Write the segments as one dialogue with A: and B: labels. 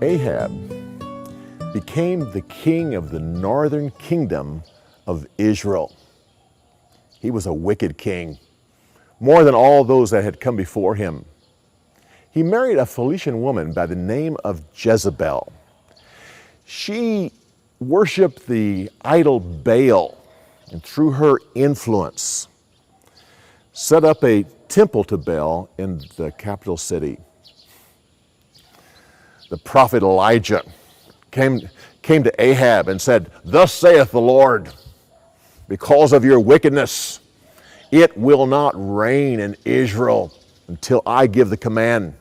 A: Ahab became the king of the northern kingdom of Israel. He was a wicked king, more than all those that had come before him. He married a Philistine woman by the name of Jezebel. She worshiped the idol Baal, and through her influence, set up a temple to Baal in the capital city. The prophet Elijah came to Ahab and said, "Thus saith the Lord, because of your wickedness, it will not rain in Israel until I give the command."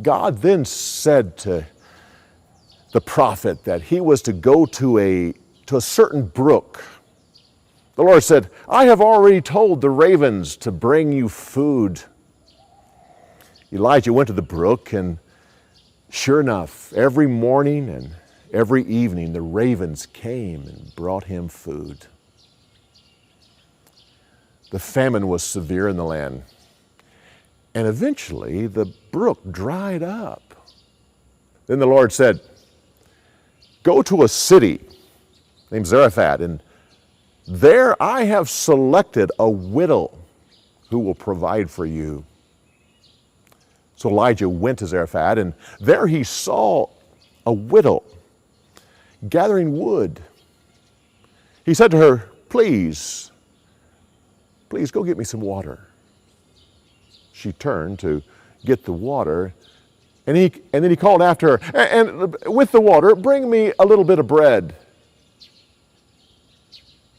A: God then said to the prophet that he was to go to a certain brook. The Lord said, "I have already told the ravens to bring you food." Elijah went to the brook, and sure enough, every morning and every evening, the ravens came and brought him food. The famine was severe in the land, and eventually the brook dried up. Then the Lord said, "Go to a city named Zarephath, and there I have selected a widow who will provide for you." So Elijah went to Zarephath, and there he saw a widow gathering wood. He said to her, please go get me some water." She turned to get the water, and then he called after her, and with the water, "Bring me a little bit of bread."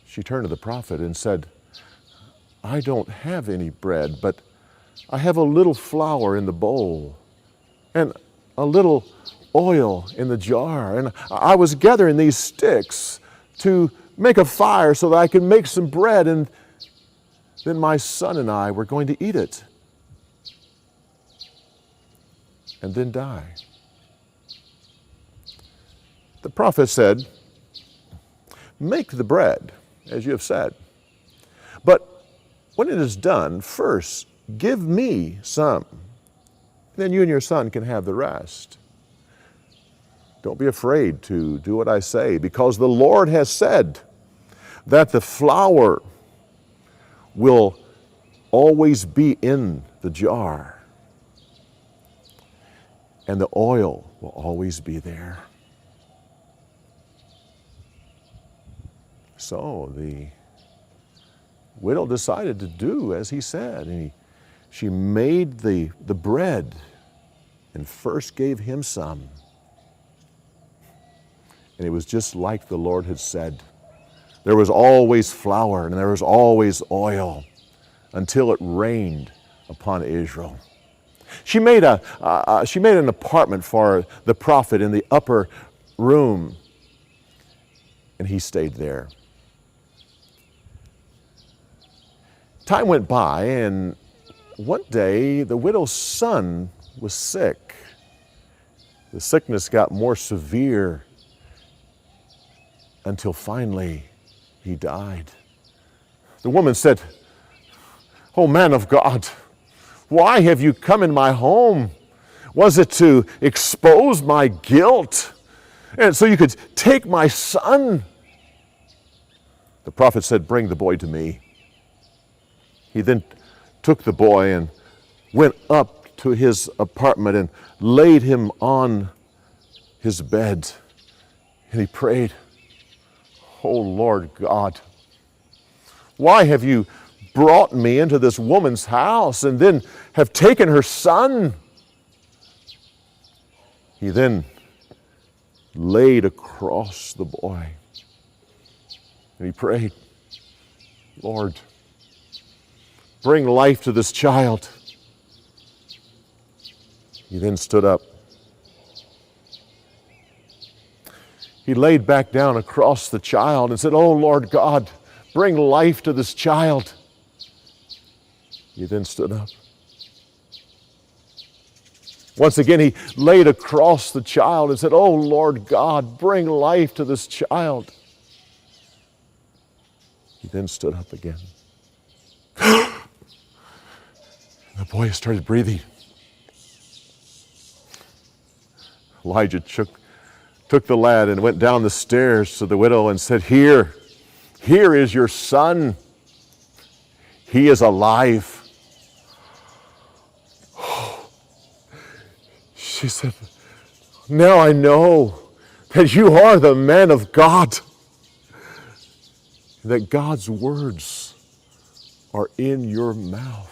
A: She turned to the prophet and said, "I don't have any bread, but I have a little flour in the bowl and a little oil in the jar. And I was gathering these sticks to make a fire so that I could make some bread, and then my son and I were going to eat it and then die." The prophet said, "Make the bread, as you have said. But when it is done, first give me some. Then you and your son can have the rest. Don't be afraid to do what I say, because the Lord has said that the flour will always be in the jar, and the oil will always be there." So the widow decided to do as he said, and she made the bread and first gave him some. And it was just like the Lord had said. There was always flour and there was always oil until it rained upon Israel. She made an apartment for the prophet in the upper room, and he stayed there. Time went by, and one day the widow's son was sick. The sickness got more severe until finally he died. The woman said, "Oh, man of God, why have you come in my home? Was it to expose my guilt and so you could take my son?" The prophet said, "Bring the boy to me." He then took the boy and went up to his apartment and laid him on his bed. And he prayed, "Oh Lord God, why have you brought me into this woman's house and then have taken her son?" He then laid across the boy and he prayed, "Lord, bring life to this child." He then stood up. He laid back down across the child and said, "Oh Lord God, bring life to this child." He then stood up. Once again, he laid across the child and said, "Oh Lord God, bring life to this child." He then stood up again. The boy started breathing. Elijah took the lad and went down the stairs to the widow and said, here is your son. He is alive. She said, now I know that you are the man of God, that God's words are in your mouth.